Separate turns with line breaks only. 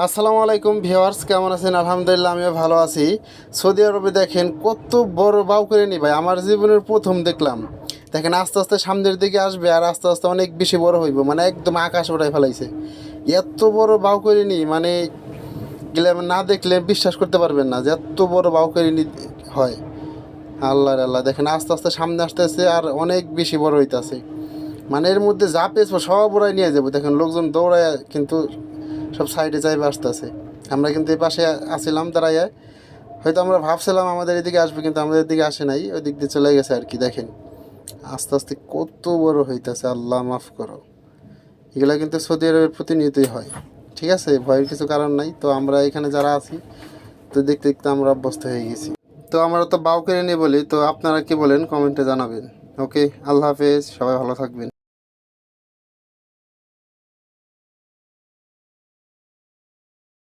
আসসালামু আলাইকুম ভিউয়ার্স, কেমন আছেন? আলহামদুলিল্লাহ আমিও ভালো আছি। সৌদি আরবে দেখেন কত বড় বাউ করে নি ভাই, আমার জীবনের প্রথম দেখলাম। দেখেন আস্তে আস্তে সামনের দিকে আসবে আর আস্তে আস্তে অনেক বেশি বড় হইব, মানে একদম আকাশ ওঠায় ফেলাইছে। এত বড় বাউ করে নি মানে গেলে না দেখলে বিশ্বাস করতে পারবেন না যে এত বড় বাউ করে নি হয়। আল্লাহ আল্লাহ, দেখেন আস্তে আস্তে সামনে আসতেছে আর অনেক বেশি বড় হইতাছে। মানে এর মধ্যে যা পেয়েছে সব ওরাই নিয়ে যাবো। দেখেন লোকজন দৌড়ায় কিন্তু সব সাইডে যাইবে আসতেছে। আমরা কিন্তু এই পাশে আসছিলাম দাঁড়াইয়া, হয়তো আমরা ভাবছিলাম আমাদের এদিকে আসবে, কিন্তু আমাদের দিকে আসে নাই, ওই দিক দিয়ে চলে গেছে আর কি। দেখেন আস্তে আস্তে কত বড় হইতেছে, আল্লাহ মাফ করো। এগুলো কিন্তু সৌদি আরবের প্রতিনিয়তই হয়, ঠিক আছে, ভয়ের কিছু কারণ নাই। তো আমরা এখানে যারা আছি, তো দেখতে দেখতে আমরা অভ্যস্ত হয়ে গেছি। তো আমরা তো বাউ করে নিয়ে বলি, তো আপনারা কি বলেন কমেন্টে জানাবেন। ওকে, আল্লাহ হাফেজ, সবাই ভালো থাকবেন।